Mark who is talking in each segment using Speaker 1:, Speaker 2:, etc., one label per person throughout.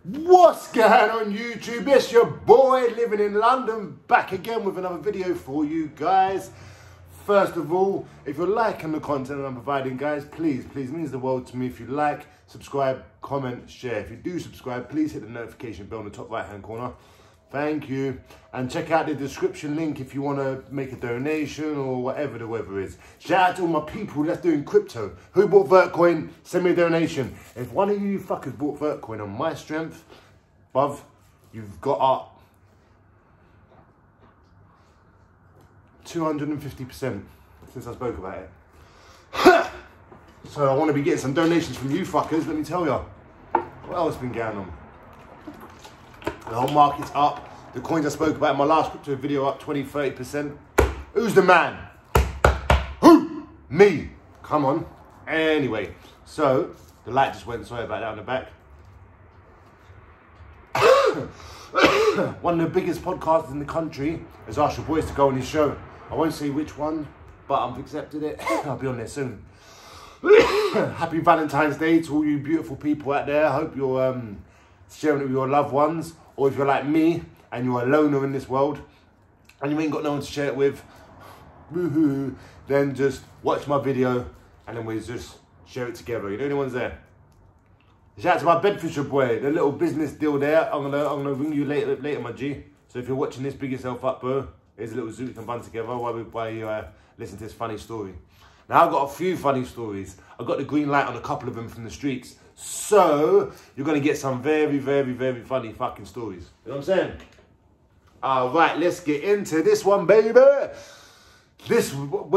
Speaker 1: What's going on YouTube? It's your boy living in London, back again with another video for you guys. First of all, if you're liking the content I'm providing, guys, please means the world to me. If you like, subscribe, comment, share. If you do subscribe, please hit the notification bell in the top right hand corner. Thank you. And check out the description link if you want to make a donation or whatever the weather is. Shout out to all my people that's doing crypto. Who bought Vertcoin? Send me a donation. If one of you fuckers bought Vertcoin on my strength, bruv, you've got up 250% since I spoke about it. So I want to be getting some donations from you fuckers, let me tell you. What else has been going on? The whole market's up. The coins I spoke about in my last crypto video up 20-30%. Who's the man? Who? Me. Come on. Anyway, so the light just went, sorry about that on the back. One of the biggest podcasters in the country has asked your boys to go on his show. I won't say which one, but I've accepted it. I'll be on there soon. Happy Valentine's Day to all you beautiful people out there. I hope you're sharing it with your loved ones. Or if you're like me and you're a loner in this world and you ain't got no one to share it with, then just watch my video and then we'll just share it together. You know anyone's there? Shout out to my Bedfordshire boy, the little business deal there. I'm gonna ring you later, my G. So if you're watching this, big yourself up, bro. Here's a little zoo we can bun together while you listen to this funny story. Now I've got a few funny stories. I got the green light on a couple of them from the streets. So, you're going to get some very funny fucking stories. You know what I'm saying? Alright, let's get into this one, baby. Where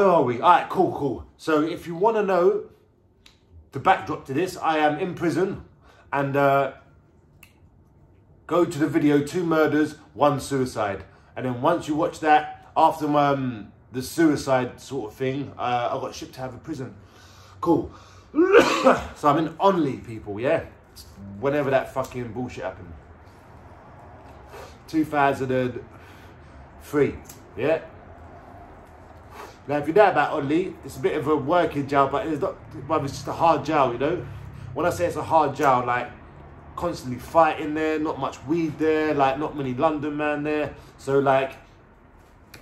Speaker 1: are we? Alright, cool. So, if you want to know the backdrop to this, I am in prison. And go to the video, 2 murders, 1 suicide. And then once you watch that, after the suicide sort of thing, I got shipped out of prison. Cool. So I'm in Only, people, yeah? Whenever that fucking bullshit happened. 2003, yeah? Now, if you know about Only, it's a bit of a working jail, but it's just a hard jail, you know? When I say it's a hard jail, like, constantly fighting there, not much weed there, like, not many London man there. So, like,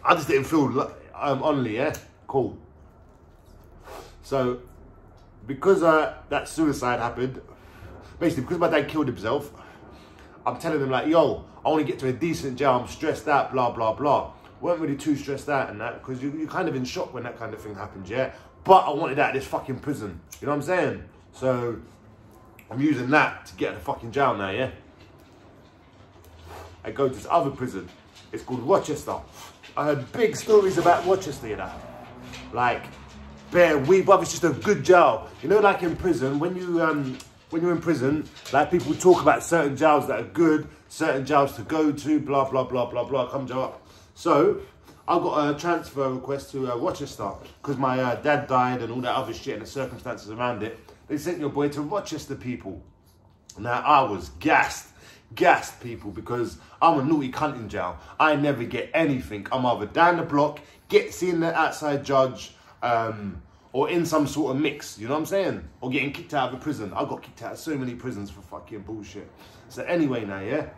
Speaker 1: I just didn't feel Only, yeah? Cool. So, because that suicide happened, basically because my dad killed himself, I'm telling them like, yo, I want to get to a decent jail, I'm stressed out, blah, blah, blah. Weren't really too stressed out in that, because you're kind of in shock when that kind of thing happens, yeah? But I wanted out of this fucking prison, you know what I'm saying? So, I'm using that to get out of the fucking jail now, yeah? I go to this other prison, it's called Rochester. I heard big stories about Rochester, you know? Like, bare weed, bruv, it's just a good jail. You know, like in prison, when you're in prison, like people talk about certain jails that are good, certain jails to go to, blah, blah, blah, blah, blah, comes up. So, I got a transfer request to Rochester, because my dad died and all that other shit and the circumstances around it. They sent your boy to Rochester, people. Now, I was gassed, people, because I'm a naughty cunt in jail. I never get anything. I'm either down the block, seeing the outside judge, or in some sort of mix, you know what I'm saying? Or getting kicked out of a prison. I got kicked out of so many prisons for fucking bullshit. So anyway now, yeah?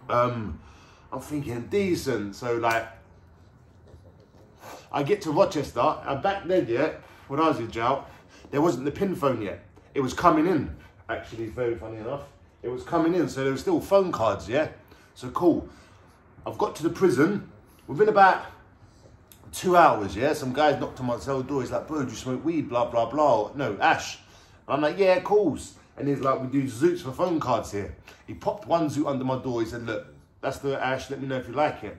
Speaker 1: I'm thinking decent. So like, I get to Rochester, and back then, yeah, when I was in jail, there wasn't the pin phone yet. It was coming in, actually, very funny enough. It was coming in, so there were still phone cards, yeah? So cool. I've got to the prison within about 2 hours, yeah? Some guys knocked on my cell door. He's like, bro, do you smoke weed? Blah, blah, blah. No, ash. And I'm like, yeah, of course. And he's like, we do zoots for phone cards here. He popped 1 zoot under my door. He said, look, that's the ash. Let me know if you like it.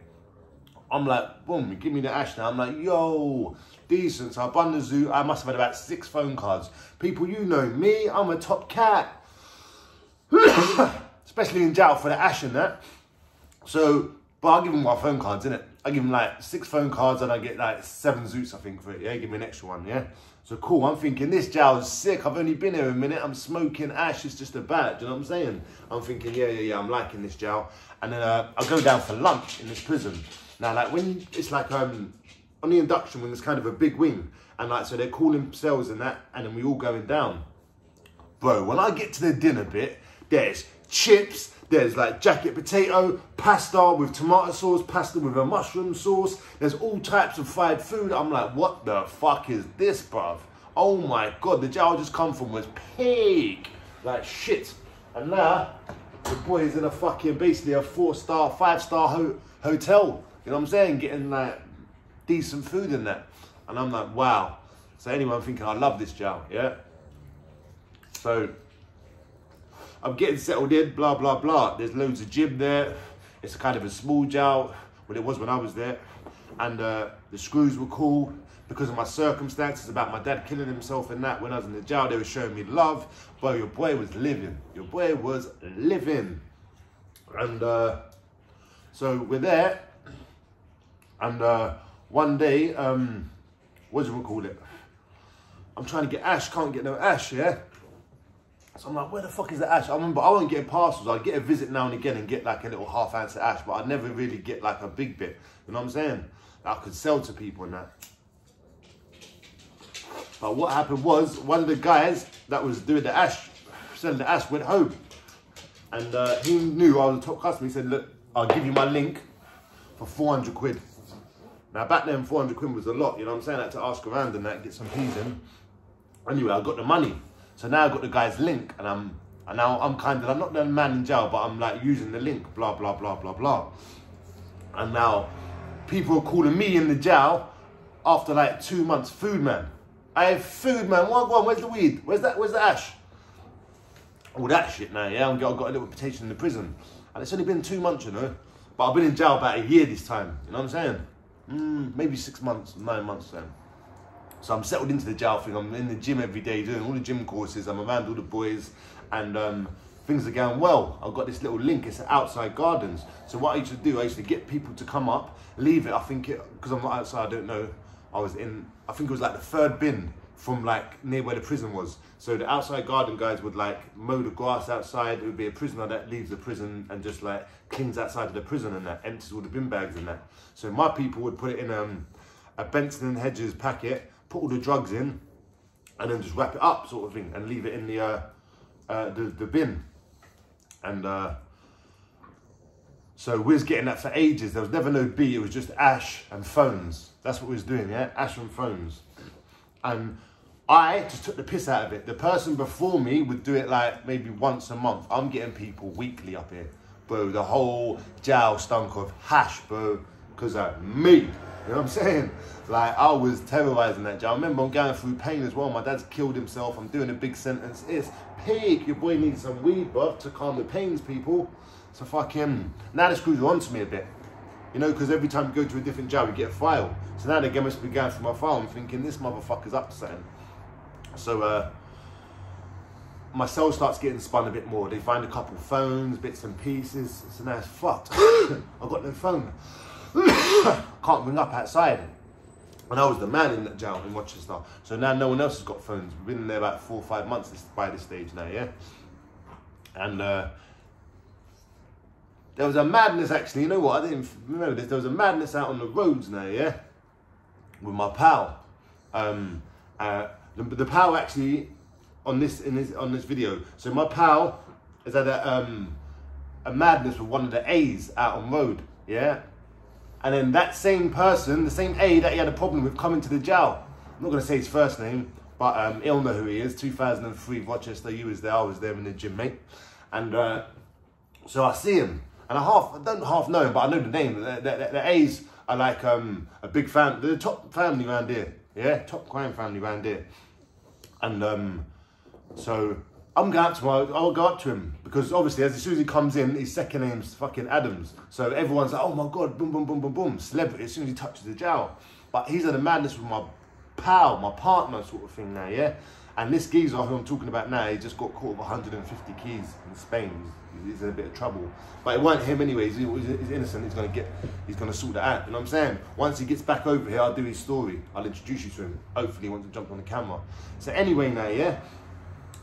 Speaker 1: I'm like, boom, give me the ash now. I'm like, yo, decent. So I bun the zoot. I must have had about 6 phone cards. People, you know me. I'm a top cat. Especially in jail for the ash and that. So, but I'll give him my phone cards, innit? I give him like 6 phone cards and I get like 7 zoots, I think, for it, yeah? Give me an extra one, yeah? So cool, I'm thinking this jail is sick. I've only been here a minute. I'm smoking ash, it's just a badge, you know what I'm saying? I'm thinking, yeah, I'm liking this jail. And then I go down for lunch in this prison. Now, like when it's like on the induction when there's kind of a big wing. And like, so they're calling cells and that, and then we all going down. Bro, when I get to the dinner bit, there's chips, there's like jacket potato, pasta with tomato sauce, pasta with a mushroom sauce. There's all types of fried food. I'm like, what the fuck is this, bruv? Oh my God, the jowl I just come from was peak. Like shit. And now, the boy's in a fucking, basically a 4-star, 5-star hotel. You know what I'm saying? Getting like decent food in that. And I'm like, wow. So anyway, I'm thinking, I love this jowl, yeah? So, I'm getting settled in, blah, blah, blah. There's loads of gym there. It's kind of a small jowl. Well, it was when I was there. And the screws were cool because of my circumstances about my dad killing himself and that. When I was in the jowl, they were showing me love. But your boy was living. Your boy was living. And so we're there. And one day, what do we call it? I'm trying to get ash, can't get no ash, yeah? So I'm like, where the fuck is the ash? I remember I wasn't getting parcels. I'd get a visit now and again and get like a little half ounce of ash, but I'd never really get like a big bit. You know what I'm saying? That I could sell to people and that. But what happened was, one of the guys that was doing the ash, selling the ash, went home. And he knew I was a top customer. He said, look, I'll give you my link for 400 quid. Now back then, 400 quid was a lot, you know what I'm saying? I had to ask around and that, get some peas in. Anyway, I got the money. So now I've got the guy's link, and now I'm not the man in jail, but I'm like using the link, blah, blah, blah, blah, blah. And now people are calling me in the jail after like 2 months, food man. I have food man, where's the weed? Where's the ash? All that shit now, yeah? I've got a little reputation in the prison. And it's only been 2 months, you know? But I've been in jail about a year this time, you know what I'm saying? Maybe 6 months, 9 months then. So I'm settled into the jail thing. I'm in the gym every day doing all the gym courses. I'm around all the boys and things are going well. I've got this little link, it's at Outside Gardens. So what I used to do, I used to get people to come up, leave it, because I'm not outside, I don't know. I think it was like the 3rd bin from like near where the prison was. So the Outside Garden guys would like mow the grass outside. It would be a prisoner that leaves the prison and just like cleans outside of the prison and that, empties all the bin bags and that. So my people would put it in a Benson and Hedges packet, put all the drugs in, and then just wrap it up, sort of thing, and leave it in the bin. And so we was getting that for ages. There was never no B. It was just ash and phones. That's what we was doing, yeah, ash and phones. And I just took the piss out of it. The person before me would do it like maybe once a month. I'm getting people weekly up here, bro. The whole jail stunk of hash, bro, because of me. You know what I'm saying? Like, I was terrorising that jail. I remember I'm going through pain as well. My dad's killed himself. I'm doing a big sentence. It's peak. Your boy needs some weed, bruv, to calm the pains, people. So fucking, now the screws are onto me a bit. You know, because every time you go to a different jail, you get a file. So now they must be going through my file. I'm thinking, this motherfucker's up to something. So my cell starts getting spun a bit more. They find a couple phones, bits and pieces. So now it's fucked. I've got no phone. Can't ring up outside. And I was the man in that jail in Rochester. So now no one else has got phones. We've been in there about 4 or 5 months by this stage now, yeah? And there was a madness actually, you know what, I didn't remember this. There was a madness out on the roads now, yeah? With my pal. The pal actually, on this video, so my pal has had a madness with one of the A's out on road, yeah? And then that same person, the same A that he had a problem with coming to the jail. I'm not going to say his first name, but he'll know who he is. 2003, Rochester, you was there, I was there in the gym, mate. And so I see him, and I don't half know him, but I know the name. The A's are like a big fan, they're the top family around here, yeah? Top crime family around here. And so I'm going up to him, I'll go up to him, because obviously as soon as he comes in, his second name's fucking Adams. So everyone's like, oh my God, boom, boom, boom, boom, boom, celebrity as soon as he touches the jail. But he's at a madness with my pal, my partner sort of thing now, yeah? And this geezer who I'm talking about now, he just got caught with 150 keys in Spain. He's in a bit of trouble. But it weren't him anyways, he's innocent, he's gonna sort that out, you know what I'm saying? Once he gets back over here, I'll do his story. I'll introduce you to him. Hopefully he wants to jump on the camera. So anyway now, yeah?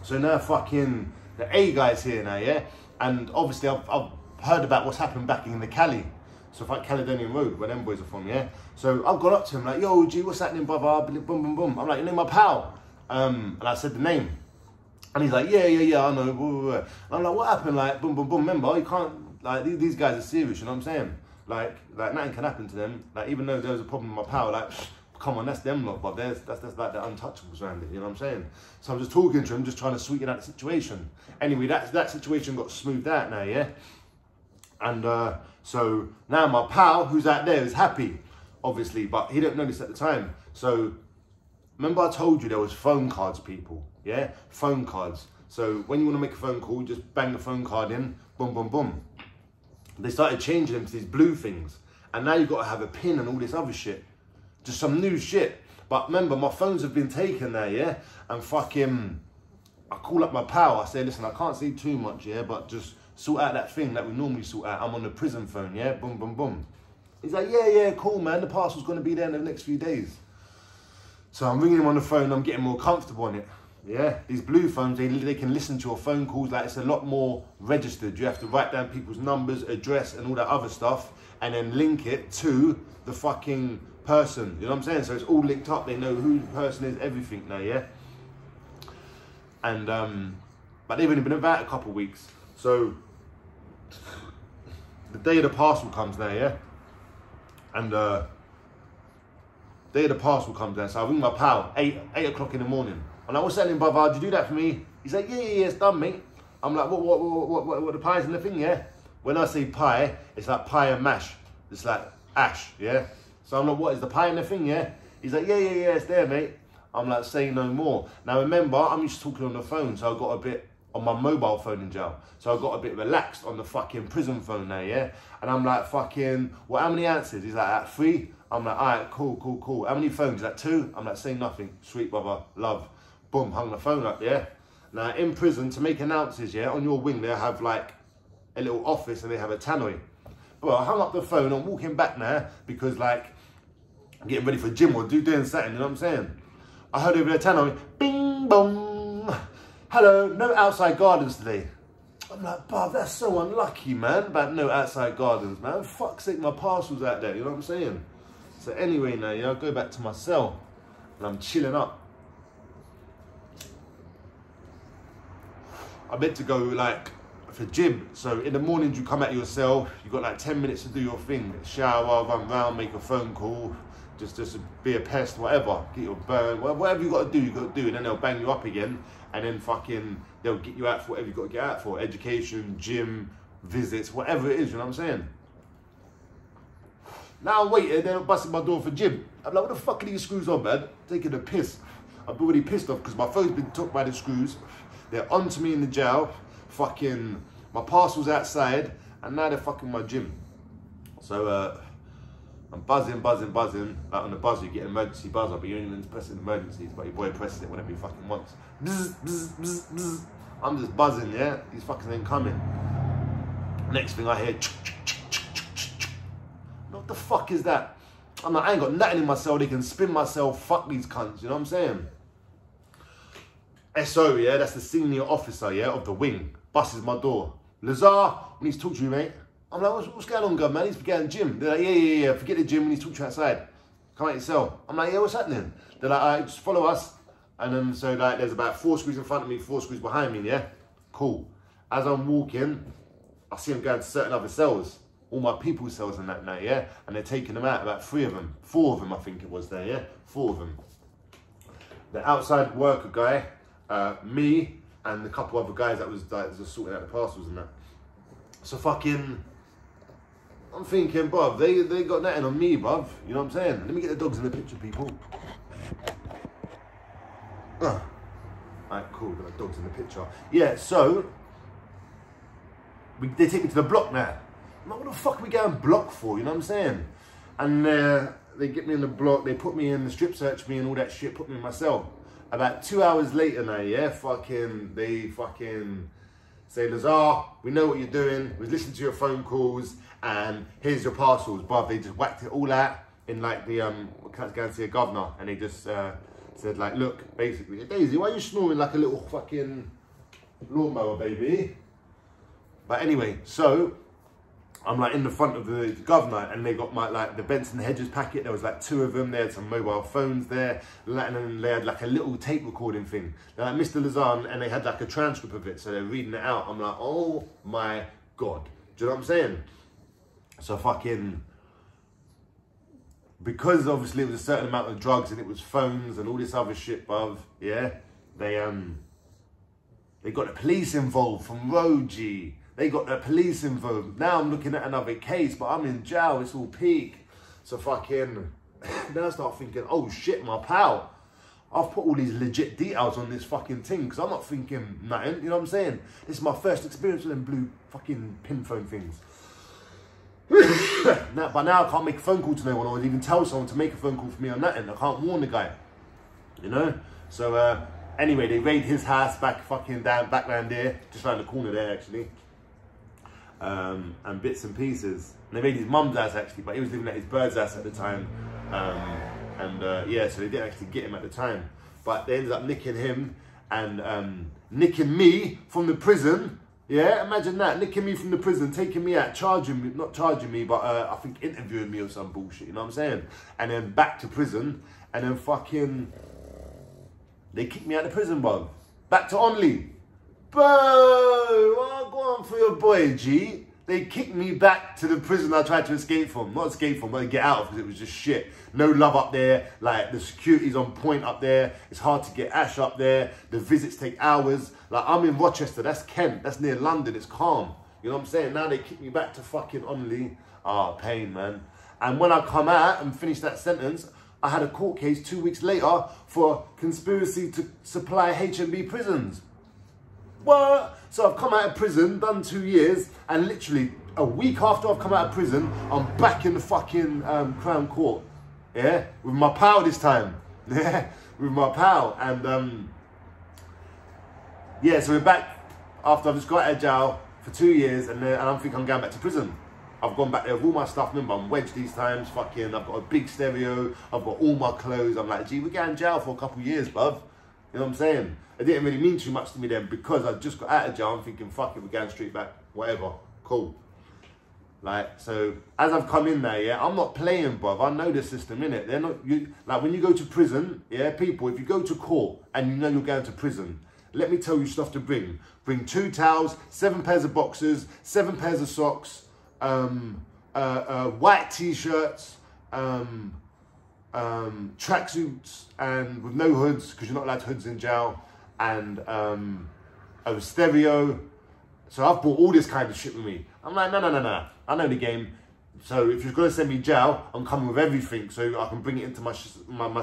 Speaker 1: So now fucking the A guy's here now, yeah? And obviously I've heard about what's happened back in the Cali. So like Caledonian Road, where them boys are from, yeah? So I've gone up to him like, yo, G, what's happening, brother? Boom, boom, boom. I'm like, you know my pal? And I said the name. And he's like, yeah, I know. Blah, blah, blah. And I'm like, what happened? Like, boom, boom, boom. Remember, you can't, like, these guys are serious, you know what I'm saying? Like nothing can happen to them. Like, even though there was a problem with my power, like, come on, that's them lot, but that's like the untouchables around it, you know what I'm saying? So I'm just talking to him, just trying to sweeten out the situation. Anyway, that situation got smoothed out now, yeah? And so now my pal, who's out there, is happy, obviously, but he didn't know this at the time. So remember I told you there was phone cards, people, yeah? Phone cards. So when you want to make a phone call, just bang the phone card in, boom, boom, boom. They started changing them to these blue things. And now you've got to have a pin and all this other shit. Just some new shit. But remember, my phones have been taken now, yeah? And fucking, I call up my pal. I say, listen, I can't see too much, yeah? But just sort out that thing that we normally sort out. I'm on the prison phone, yeah? Boom, boom, boom. He's like, yeah, cool, man. The parcel's going to be there in the next few days. So I'm ringing him on the phone. I'm getting more comfortable on it. Yeah, these blue phones, they can listen to your phone calls. Like, it's a lot more registered. You have to write down people's numbers, address, and all that other stuff, and then link it to the fucking person. You know what I'm saying? So it's all linked up. They know who the person is, everything now, yeah? And, but they've only been about a couple of weeks. So the day of the parcel comes now, yeah? And day of the parcel comes now. So I ring my pal, 8 o'clock in the morning. I'm like, what's happening, brother? Did you do that for me? He's like, yeah, it's done, mate. I'm like, what, the pie's in the thing, yeah? When I say pie, it's like pie and mash. It's like ash, yeah? So I'm like, what, is the pie in the thing, yeah? He's like, yeah, it's there, mate. I'm like, say no more. Now remember, I'm used to talking on the phone, so I got a bit on my mobile phone in jail. So I got a bit relaxed on the fucking prison phone now, yeah? And I'm like, fucking, well, how many answers? He's like, 3. I'm like, all right, cool. How many phones? He's like, 2. I'm like, say nothing. Sweet, brother, love. Boom, hung the phone up, yeah? Now, in prison, to make announces, yeah, on your wing, they have, like, a little office and they have a tannoy. Well, I hung up the phone, I'm walking back now because, like, I'm getting ready for gym or doing something, you know what I'm saying? I heard over the tannoy, bing, bong. Hello, no outside gardens today. I'm like, bruv, that's so unlucky, man, about no outside gardens, man. Fuck's sake, my parcel's out there, you know what I'm saying? So anyway, now, you know, I go back to my cell and I'm chilling up. I meant to go, like, for gym. So in the mornings you come out of your cell, you got like 10 minutes to do your thing. Shower, run round, make a phone call, just be a pest, whatever. Get your burn, whatever you got to do, you got to do. And then they'll bang you up again. And then fucking, they'll get you out for whatever you got to get out for. Education, gym, visits, whatever it is, you know what I'm saying? Now I'm waiting, they're busting my door for gym. I'm like, what the fuck are these screws on, man? Taking a piss. I'm already pissed off because my phone's been took by the screws. They're onto me in the jail. Fucking, my parcel's outside, and now they're fucking my gym. So I'm buzzing. Like on the buzzer, you get an emergency buzzer, but you only meant to press it in emergencies, but your boy presses it whenever he fucking wants. Bzz, bzz, bzz, bzz. I'm just buzzing, yeah? These fuckers ain't coming. Next thing I hear, what the fuck is that? I'm like, I ain't got nothing in my cell, they can spin myself, fuck these cunts, you know what I'm saying? SO, yeah, that's the senior officer, yeah, of the wing. Busts my door. Lazar, we need to talk to you, mate. I'm like, what's going on, God, man? He's forgetting the gym. They're like, yeah, forget the gym, we need to talk to you outside. Come out your cell. I'm like, yeah, what's happening? They're like, all right, just follow us. And then, so like, there's about 4 screws in front of me, 4 screws behind me, yeah? Cool. As I'm walking, I see them going to certain other cells. All my people's cells and that now, yeah? And they're taking them out, about 3 of them. 4 of them, I think it was there, yeah? 4 of them. The outside worker guy, me, and a couple other guys that was like just sorting out the parcels and that. So fucking, I'm thinking, bruv, they got nothing on me, bruv. You know what I'm saying? Let me get the dogs in the picture, people. Alright, cool, got the dogs in the picture. Yeah, so, they take me to the block now. I'm like, what the fuck are we going block for, you know what I'm saying? And they get me in the block, they put me in, the strip search me and all that shit, put me in my cell. About 2 hours later now, yeah, they fucking say, Lazar, we know what you're doing, we listened to your phone calls, and here's your parcels, bruv. They just whacked it all out in like the, can't go and see a governor, and they just said like, look, basically, Daisy, why are you snoring like a little fucking lawnmower, baby? But anyway, so, I'm like in the front of the governor, and they got my, like, the Benson Hedges packet. There was like 2 of them. They had some mobile phones there, and then they had like a little tape recording thing. They're like, Mr. Lazan, and they had like a transcript of it, so they're reading it out. I'm like, oh my God. Do you know what I'm saying? So fucking, because obviously it was a certain amount of drugs and it was phones and all this other shit, bruv, yeah, they got the police involved from Road G. They got the police involved. Now I'm looking at another case, but I'm in jail. It's all peak. So fucking, then I start thinking, oh shit, my pal, I've put all these legit details on this fucking thing, because I'm not thinking nothing, you know what I'm saying? This is my first experience with them blue fucking pin phone things. But now I can't make a phone call to no one, or even tell someone to make a phone call for me or nothing. I can't warn the guy, you know? So anyway, they raid his house back round there, just around the corner there actually. And bits and pieces. And they raided his mum's house actually, but he was living at his bird's house at the time. Yeah, so they didn't actually get him at the time. But they ended up nicking him and nicking me from the prison. Yeah, imagine that, nicking me from the prison, taking me out, charging me, not charging me, but I think interviewing me or some bullshit, you know what I'm saying? And then back to prison, and then fucking, they kicked me out of prison, bro. Back to Onley. Bro, well, go on for your boy, G. They kicked me back to the prison I tried to escape from. Not escape from, but get out of, because it was just shit. No love up there. Like, the security's on point up there. It's hard to get Ash up there. The visits take hours. Like, I'm in Rochester. That's Kent. That's near London. It's calm. You know what I'm saying? Now they kick me back to fucking Onley. Ah, pain, man. And when I come out and finish that sentence, I had a court case 2 weeks later for conspiracy to supply HMB prisons. What? So I've come out of prison, done 2 years, and literally a week after I've come out of prison, I'm back in the fucking Crown Court. Yeah? With my pal this time. Yeah? With my pal. And yeah, so we're back after I've just got out of jail for 2 years, and I think I'm going back to prison. I've gone back there with all my stuff. Remember, I'm wedged these times. Fucking, I've got a big stereo. I've got all my clothes. I'm like, gee, we're going to jail for a couple of years, bruv. You know what I'm saying? It didn't really mean too much to me then, because I just got out of jail. I'm thinking, fuck it, we're going straight back. Whatever. Cool. Like, so as I've come in there, yeah, I'm not playing, bruv. I know the system, innit? They're not, like, when you go to prison, yeah, people, if you go to court and you know you're going to prison, let me tell you stuff to bring. Bring 2 towels, 7 pairs of boxers, 7 pairs of socks, white t-shirts, tracksuits, and with no hoods, because you're not allowed hoods in jail, and a stereo. So I've brought all this kind of shit with me. I'm like, no, I know the game. So if you're gonna send me jail, I'm coming with everything, so I can bring it into my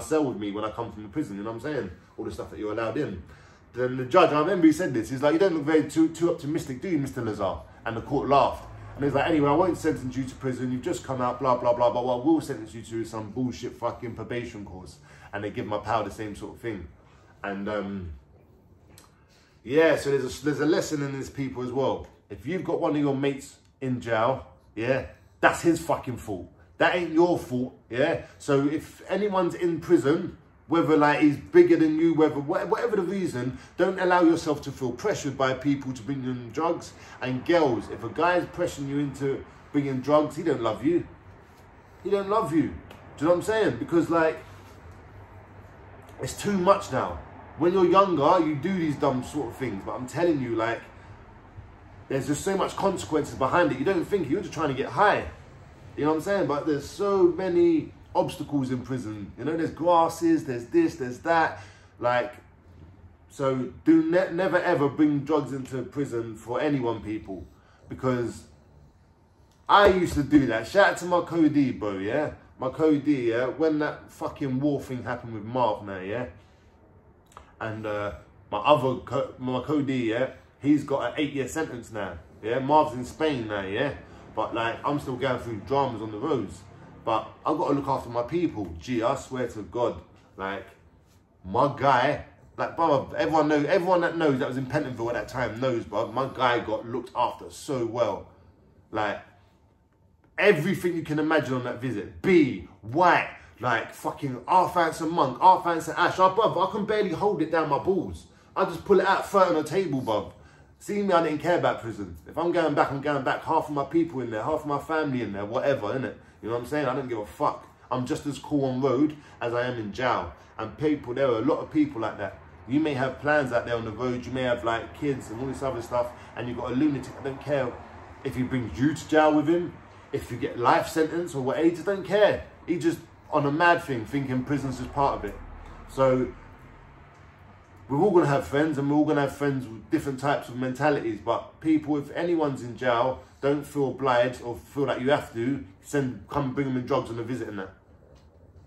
Speaker 1: cell with me when I come from the prison. You know what I'm saying? All the stuff that you're allowed in. Then the judge, I remember he said this. He's like, you don't look very too optimistic, do you, Mr. Lazar? And the court laughed. And he's like, anyway, I won't sentence you to prison. You've just come out, blah, blah, blah. But what I will sentence you to is some bullshit fucking probation course. And they give my pal the same sort of thing. And yeah, so there's a lesson in this, people, as well. If you've got one of your mates in jail, yeah, that's his fucking fault. That ain't your fault, yeah? So if anyone's in prison, whether like he's bigger than you, whatever the reason, don't allow yourself to feel pressured by people to bring in drugs. And girls, if a guy is pressuring you into bringing drugs, he don't love you. He don't love you. Do you know what I'm saying? Because like, it's too much now. When you're younger, you do these dumb sort of things, but I'm telling you, like, there's just so much consequences behind it. You don't think, you're just trying to get high. You know what I'm saying? But there's so many obstacles in prison. You know, there's grasses, there's this, there's that. Like, so do never ever bring drugs into prison for anyone, people. Because I used to do that. Shout out to my Cody, bro, yeah? My Cody, yeah? When that fucking war thing happened with Marv now, yeah? And my Cody, yeah? He's got an 8-year sentence now, yeah? Marv's in Spain now, yeah? But like, I'm still going through dramas on the roads. But I've got to look after my people. Gee, I swear to God, like, my guy, like, brother, everyone that knows that was in Pentonville at that time knows, bro, my guy got looked after so well. Like, everything you can imagine on that visit. B, white, like, fucking Arthance and Monk, Arthance and Ash. Bruv, I can barely hold it down my balls. I just pull it out, throw it on the table, bruv. See me, I didn't care about prison. If I'm going back, I'm going back. Half of my people in there, half of my family in there, whatever, innit? You know what I'm saying? I don't give a fuck. I'm just as cool on road as I am in jail. And people, there are a lot of people like that. You may have plans out there on the road, you may have like kids and all this other stuff, and you've got a lunatic. I don't care if he brings you to jail with him, if you get life sentence or what, he just don't care. He just on a mad thing, thinking prison's just part of it. So we're all gonna have friends, and we're all gonna have friends with different types of mentalities. But people, if anyone's in jail, don't feel obliged or feel like you have to come bring them in drugs on a visit and that.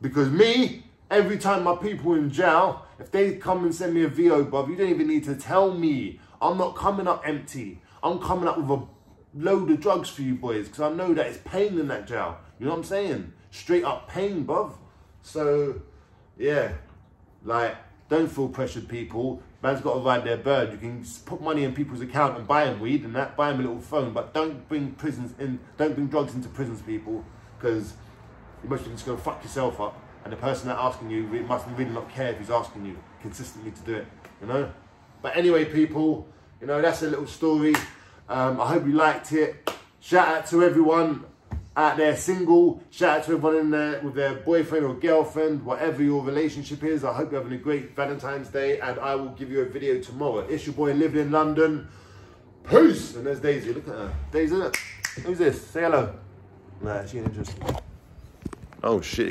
Speaker 1: Because me, every time my people in jail, if they come and send me a VO, bruv, you don't even need to tell me. I'm not coming up empty. I'm coming up with a load of drugs for you boys, because I know that it's pain in that jail. You know what I'm saying? Straight up pain, bruv. So, yeah, like, don't feel pressured, people. Man's got to ride their bird. You can put money in people's account and buy them weed and that, buy them a little phone, but don't bring don't bring drugs into prisons, people, because you're mostly just going to fuck yourself up. And the person that asking you must really not care if he's asking you consistently to do it, you know? But anyway, people, you know, that's a little story. I hope you liked it. Shout out to everyone out there single. Shout out to everyone in there with their boyfriend or girlfriend, whatever your relationship is. I hope you're having a great Valentine's Day, and I will give you a video tomorrow. It's your boy living in London. Peace! And there's Daisy. Look at her. Daisy, who's this? Say hello. Nah, she ain't interested. Oh, shit.